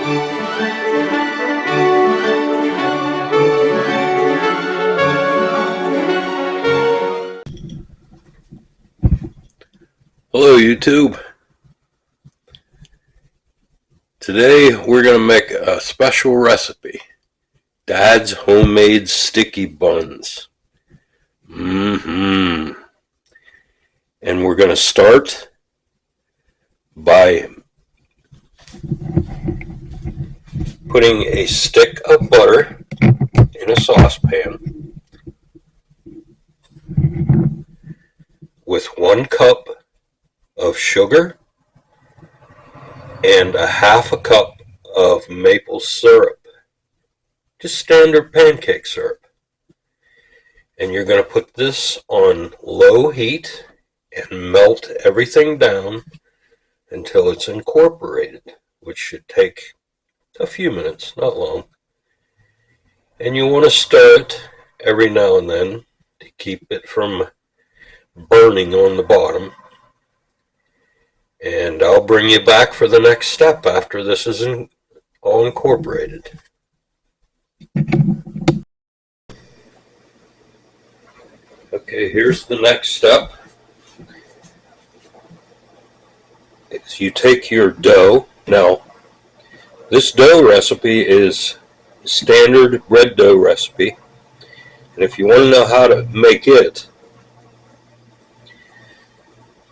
Hello YouTube. Today we're going to make a special recipe. Dad's homemade sticky buns. And we're going to start by putting a stick of butter in a saucepan with 1 cup of sugar and a half a cup of maple syrup, just standard pancake syrup. And you're going to put this on low heat and melt everything down until it's incorporated, which should take a few minutes, not long. And you want to stir it every now and then to keep it from burning on the bottom. And I'll bring you back for the next step after this is all incorporated. Okay, here's the next step. Is you take your dough. Now, this dough recipe is a standard bread dough recipe. And if you want to know how to make it,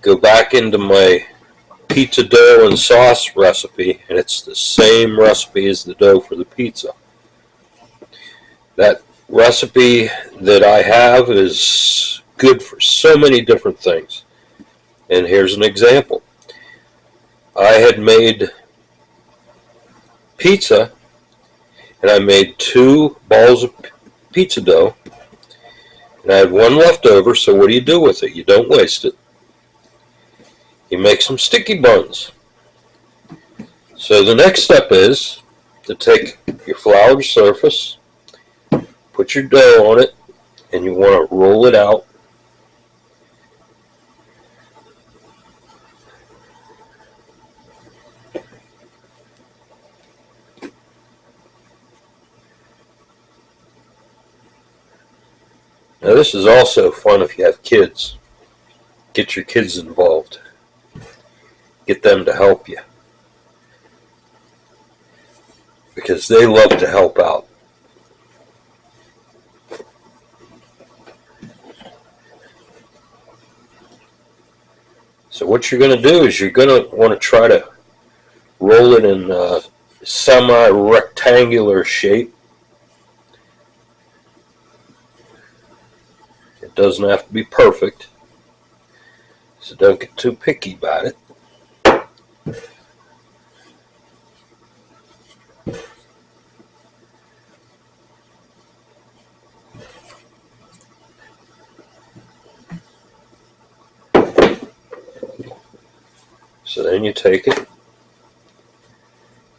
go back into my pizza dough and sauce recipe, and it's the same recipe as the dough for the pizza. That recipe that I have is good for so many different things. And here's an example. I had made pizza, and I made 2 balls of pizza dough, and I had 1 left over, so what do you do with it? You don't waste it. You make some sticky buns. So the next step is to take your floured surface, put your dough on it, and you want to roll it out. Now this is also fun if you have kids. Get your kids involved. Get them to help you, because they love to help out. So what you're going to do is you're going to want to try to roll it in a semi-rectangular shape. It doesn't have to be perfect, so don't get too picky about it. So then you take it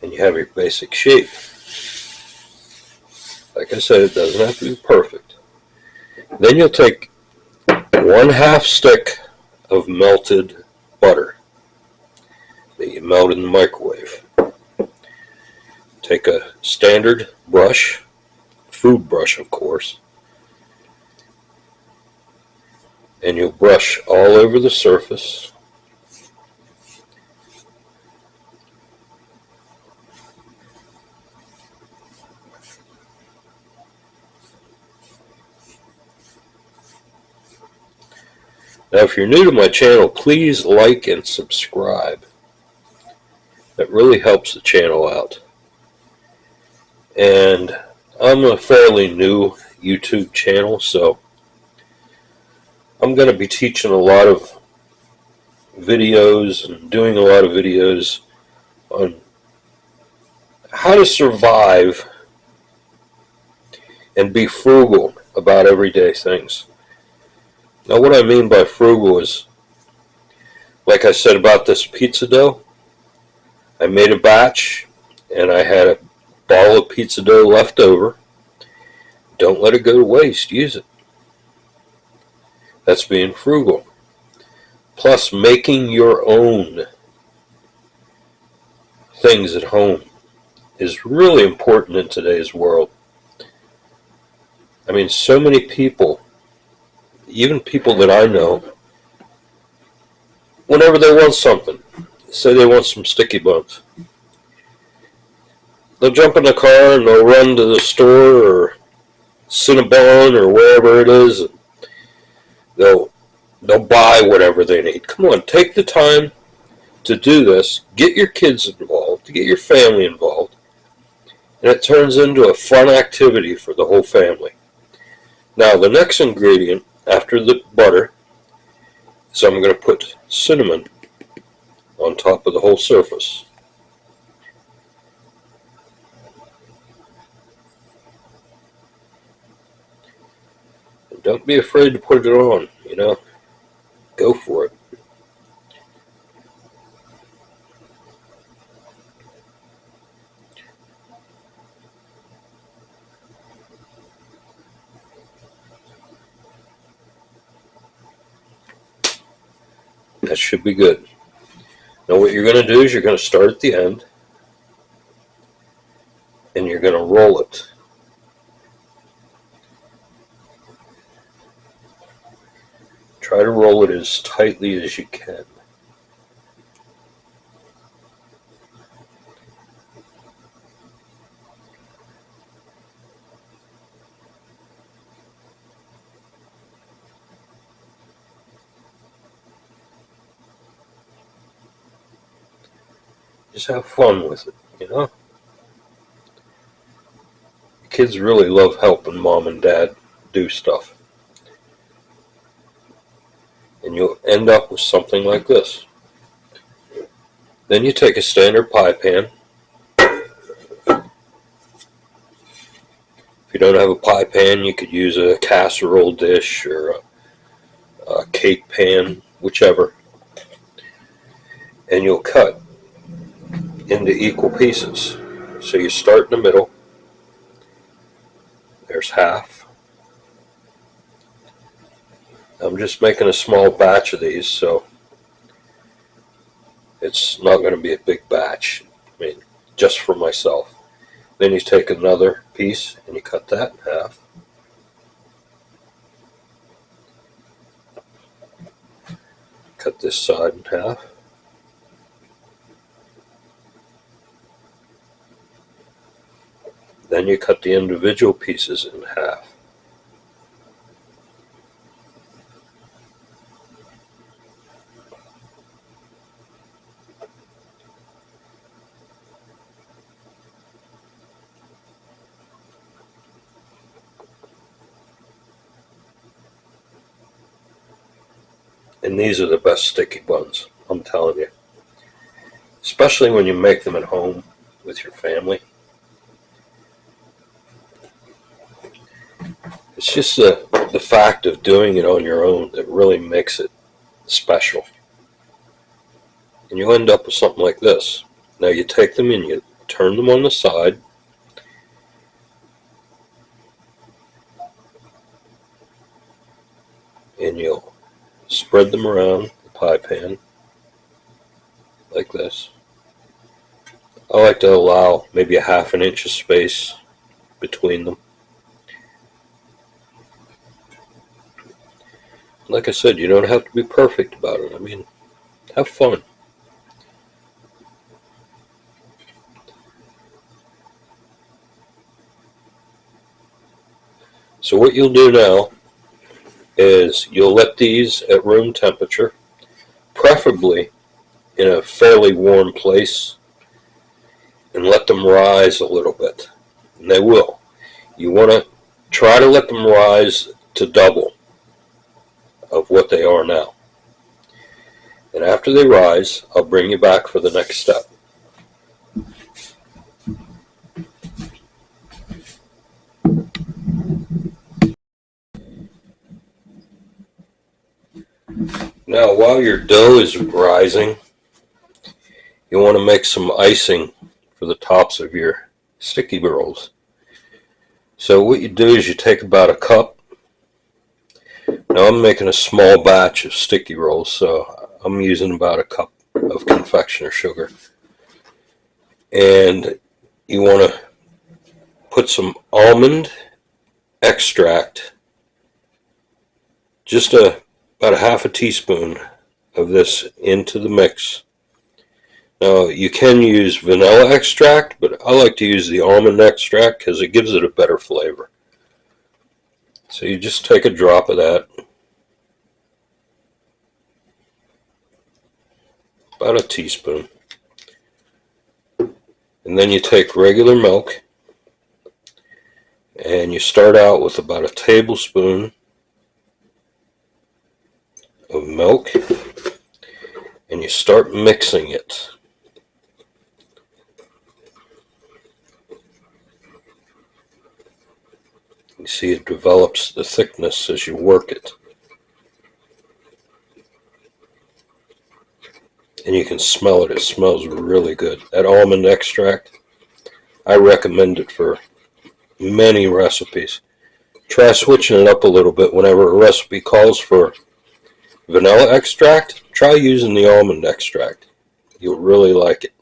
and you have your basic shape. Like I said, it doesn't have to be perfect. Then you'll take 1/2 stick of melted butter that you melt in the microwave. Take a standard brush, food brush of course, and you'll brush all over the surface. Now, if you're new to my channel, please like and subscribe. That really helps the channel out. And I'm a fairly new YouTube channel, so I'm going to be teaching a lot of videos and doing a lot of videos on how to survive and be frugal about everyday things. Now, what I mean by frugal is, like I said about this pizza dough, I made a batch and I had a ball of pizza dough left over. Don't let it go to waste. Use it. That's being frugal. Plus, making your own things at home. is really important in today's world. I mean, so many people, even people that I know, whenever they want something, say they want some sticky buns, they'll jump in the car and they'll run to the store or Cinnabon or wherever it is, and they'll buy whatever they need. Come on, take the time to do this. Get your kids involved, get your family involved, and it turns into a fun activity for the whole family. Now, the next ingredient after the butter is I'm going to put cinnamon on top of the whole surface. And don't be afraid to put it on, go for it. That should be good. Now what you're going to do is you're going to start at the end and you're going to roll it. Try to roll it as tightly as you can. Just have fun with it, Kids really love helping mom and dad do stuff. And you'll end up with something like this. Then you take a standard pie pan. If you don't have a pie pan, you could use a casserole dish or a cake pan, whichever. And you'll cut into equal pieces. So you start in the middle. There's half. I'm just making a small batch of these, so it's not going to be a big batch. I mean, just for myself. Then you take another piece and you cut that in half. Cut this side in half. Then you cut the individual pieces in half. And these are the best sticky buns, I'm telling you. Especially when you make them at home with your family. It's just the fact of doing it on your own that really makes it special. And you end up with something like this. Now you take them and you turn them on the side. And you'll spread them around the pie pan like this. I like to allow maybe a half an inch of space between them. Like I said, you don't have to be perfect about it. I mean, have fun. So what you'll do now is you'll let these at room temperature, preferably in a fairly warm place, and let them rise a little bit. And they will. You want to try to let them rise to double of what they are now. And after they rise, I'll bring you back for the next step. Now, while your dough is rising, you want to make some icing for the tops of your sticky rolls. So what you do is you take about a cup. Now I'm making a small batch of sticky rolls, so I'm using about a cup of confectioner sugar. And you want to put some almond extract, just about a half a teaspoon of this into the mix. Now you can use vanilla extract, but I like to use the almond extract because it gives it a better flavor. So you just take a drop of that, about a teaspoon, and then you take regular milk and you start out with about a tablespoon of milk and you start mixing it. You see it develops the thickness as you work it. And you can smell it. It smells really good. That almond extract, I recommend it for many recipes. Try switching it up a little bit. Whenever a recipe calls for vanilla extract, try using the almond extract. You'll really like it.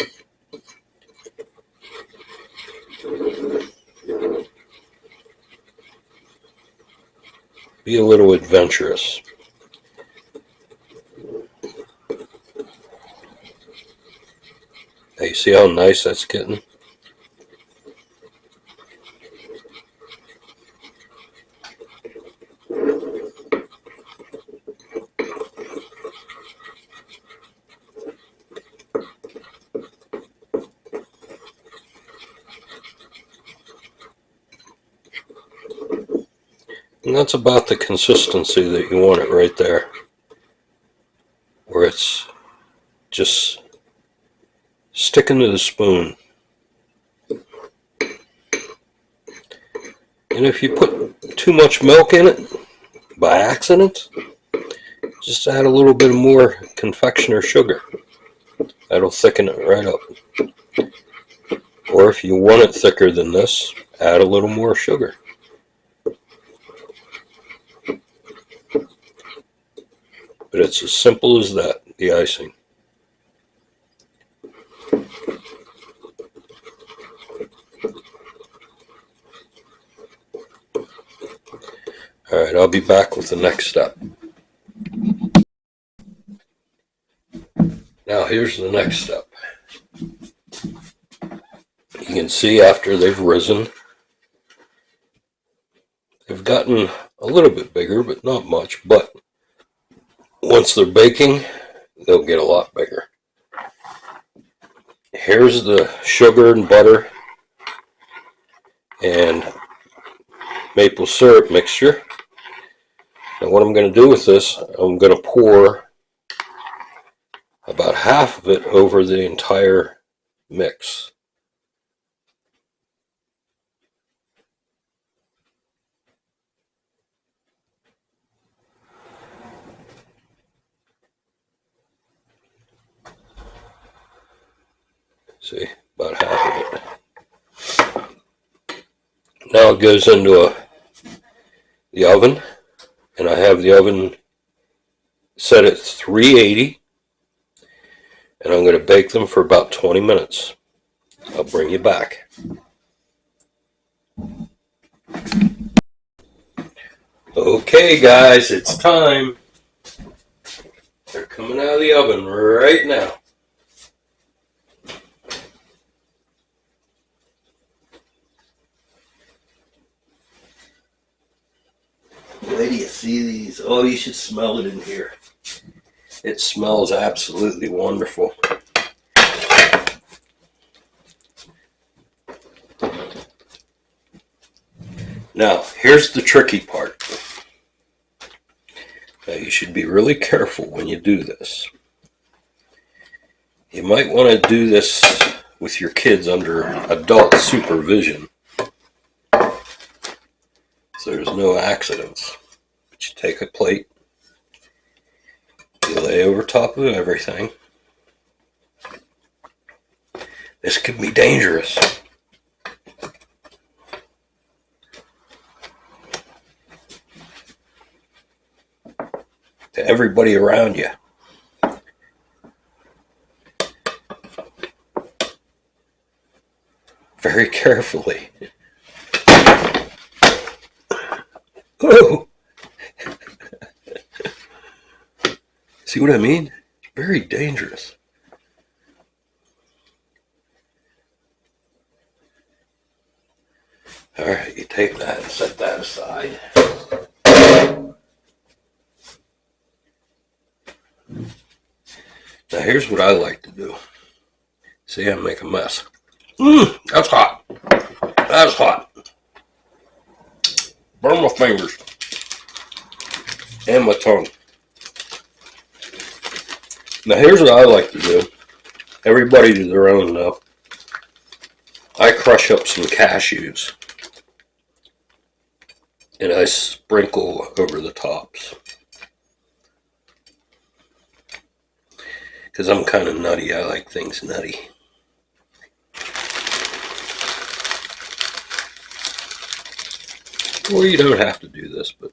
Be a little adventurous. Now you see how nice that's getting? And that's about the consistency that you want it right there, where it's just sticking to the spoon. And if you put too much milk in it by accident, just add a little bit more confectioner sugar. That'll thicken it right up. Or if you want it thicker than this, add a little more sugar. But it's as simple as that, the icing. Alright, I'll be back with the next step. Now here's the next step. You can see after they've risen, they've gotten a little bit bigger, but not much. But once they're baking, they'll get a lot bigger. Here's the sugar and butter and maple syrup mixture. And what I'm going to do with this, I'm going to pour about half of it over the entire mix. See, about half of it. Now it goes into the oven, and I have the oven set at 380, and I'm going to bake them for about 20 minutes. I'll bring you back. Okay guys, it's time. They're coming out of the oven right now. Wait till you see these. Oh, you should smell it in here. It smells absolutely wonderful. Now, here's the tricky part. Now, you should be really careful when you do this. You might want to do this with your kids under adult supervision, so there's no accidents. But you take a plate, you lay over top of everything. This could be dangerous. To everybody around you. very carefully. Oh! See what I mean? Very dangerous. All right, you take that and set that aside. Now here's what I like to do. See, I make a mess. That's hot. That's hot. Burn my fingers. And my tongue. Now here's what I like to do. Everybody to their own though. I crush up some cashews. And I sprinkle over the tops. Because I'm kind of nutty. I like things nutty. Or you don't have to do this, but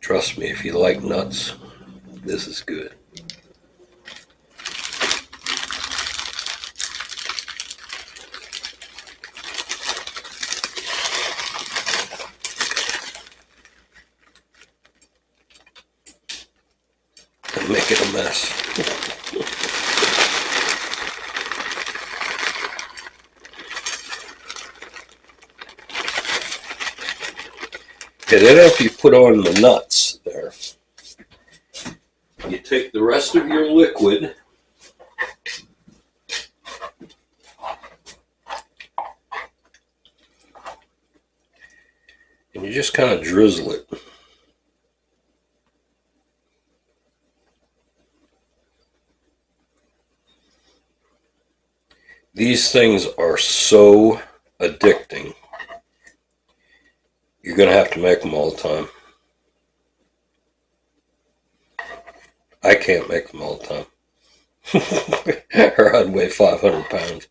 trust me, if you like nuts, this is good. And make it a mess. Okay, then after you put on the nuts there, you take the rest of your liquid and you just kind of drizzle it. These things are so addicting. You're going to have to make them all the time. I can't make them all the time. Or I'd weigh 500 pounds.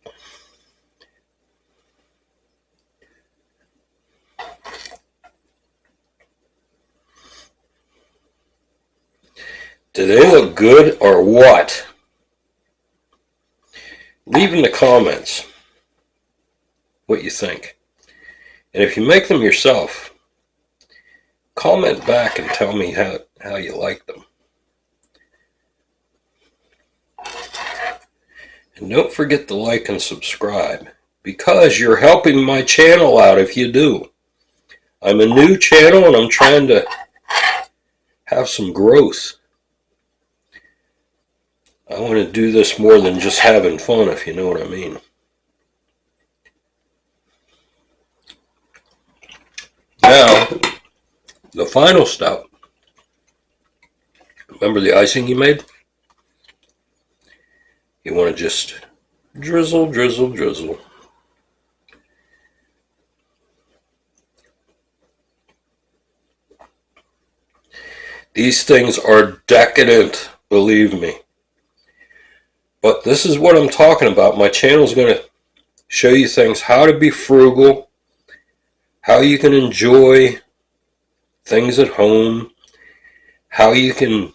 Do they look good or what? Leave in the comments what you think. And if you make them yourself, comment back and tell me how you like them. And don't forget to like and subscribe, because you're helping my channel out if you do. I'm a new channel and I'm trying to have some growth. I want to do this more than just having fun, if you know what I mean. Now, the final step. Remember the icing you made? You want to just drizzle, drizzle, drizzle. These things are decadent, believe me. But this is what I'm talking about. My channel is going to show you things, how to be frugal, how you can enjoy things at home, how you can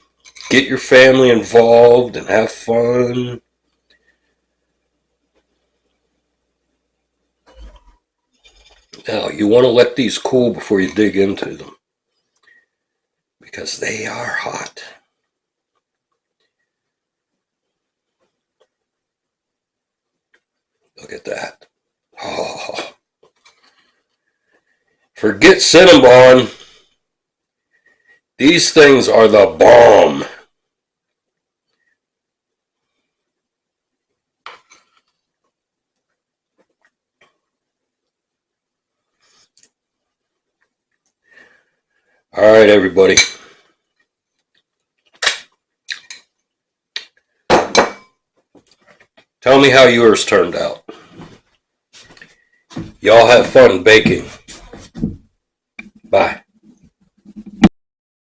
get your family involved and have fun. Now, you want to let these cool before you dig into them, because they are hot. Look at that. Oh. Forget Cinnabon. These things are the bomb. All right, everybody. Tell me how yours turned out. Y'all have fun baking.